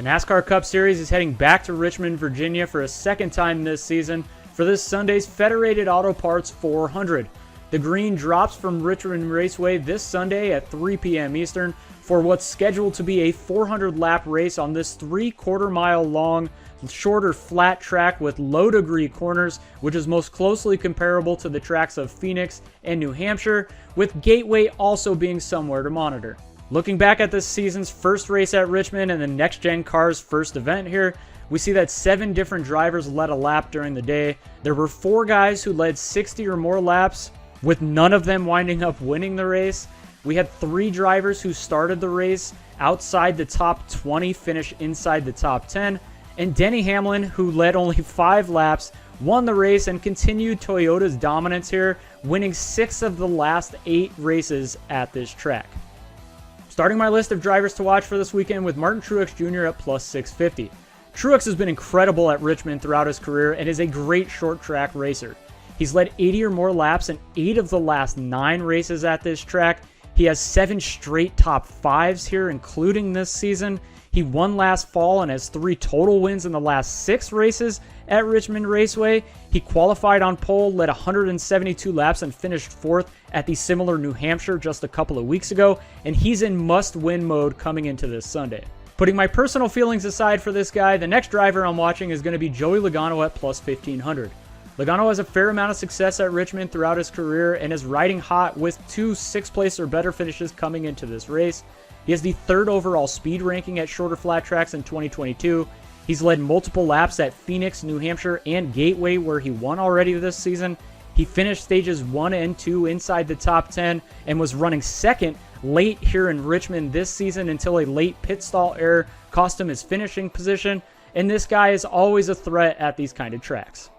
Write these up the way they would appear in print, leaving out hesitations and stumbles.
The NASCAR Cup Series is heading back to Richmond, Virginia for a second time this season for this Sunday's Federated Auto Parts 400. The green drops from Richmond Raceway this Sunday at 3 p.m. Eastern for what's scheduled to be a 400-lap race on this 3/4 mile long, shorter flat track with low-degree corners, which is most closely comparable to the tracks of Phoenix and New Hampshire, with Gateway also being somewhere to monitor. Looking back at this season's first race at Richmond and the next-gen car's first event here, we see that 7 different drivers led a lap during the day. There were 4 guys who led 60 or more laps, with none of them winding up winning the race. We had 3 drivers who started the race outside the top 20 finish inside the top 10, and Denny Hamlin, who led only 5 laps, won the race and continued Toyota's dominance here, winning 6 of the last 8 races at this track. Starting my list of drivers to watch for this weekend with Martin Truex Jr. at plus 650. Truex has been incredible at Richmond throughout his career and is a great short track racer. He's led 80 or more laps in 8 of the last 9 races at this track. He has 7 straight top 5s here, including this season. He won last fall and has 3 total wins in the last 6 races at Richmond Raceway. He qualified on pole, led 172 laps, and finished 4th at the similar New Hampshire just a couple of weeks ago, and he's in must-win mode coming into this Sunday. Putting my personal feelings aside for this guy, the next driver I'm watching is going to be Joey Logano at plus 1500. Logano has a fair amount of success at Richmond throughout his career and is riding hot with 2 6th place or better finishes coming into this race. He has the 3rd overall speed ranking at shorter flat tracks in 2022. He's led multiple laps at Phoenix, New Hampshire, and Gateway, where he won already this season. He finished stages 1 and 2 inside the top 10 and was running 2nd late here in Richmond this season until a late pit stall error cost him his finishing position. And this guy is always a threat at these kind of tracks.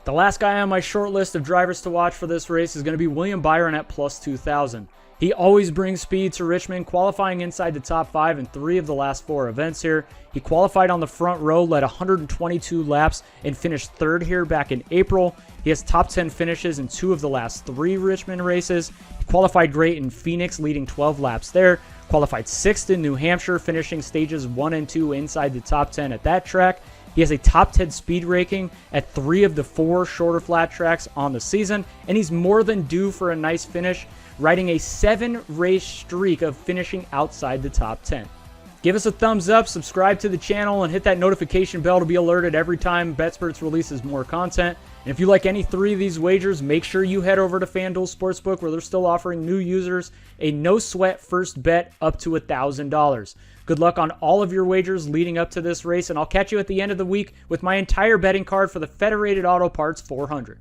The last guy on my short list of drivers to watch for this race is going to be William Byron at plus 2000. He always brings speed to Richmond, qualifying inside the top 5 in 3 of the last 4 events here. He qualified on the front row, led 122 laps, and finished 3rd here back in April. He has top 10 finishes in 2 of the last 3 Richmond races. He qualified great in Phoenix, leading 12 laps there. Qualified 6th in New Hampshire, finishing stages 1 and 2 inside the top 10 at that track. He has a top 10 speed ranking at 3 of the 4 shorter flat tracks on the season, and he's more than due for a nice finish, riding a 7-race streak of finishing outside the top 10. Give us a thumbs up, subscribe to the channel, and hit that notification bell to be alerted every time BetSperts releases more content. And if you like any 3 of these wagers, make sure you head over to FanDuel Sportsbook, where they're still offering new users a no-sweat first bet up to $1,000. Good luck on all of your wagers leading up to this race, and I'll catch you at the end of the week with my entire betting card for the Federated Auto Parts 400.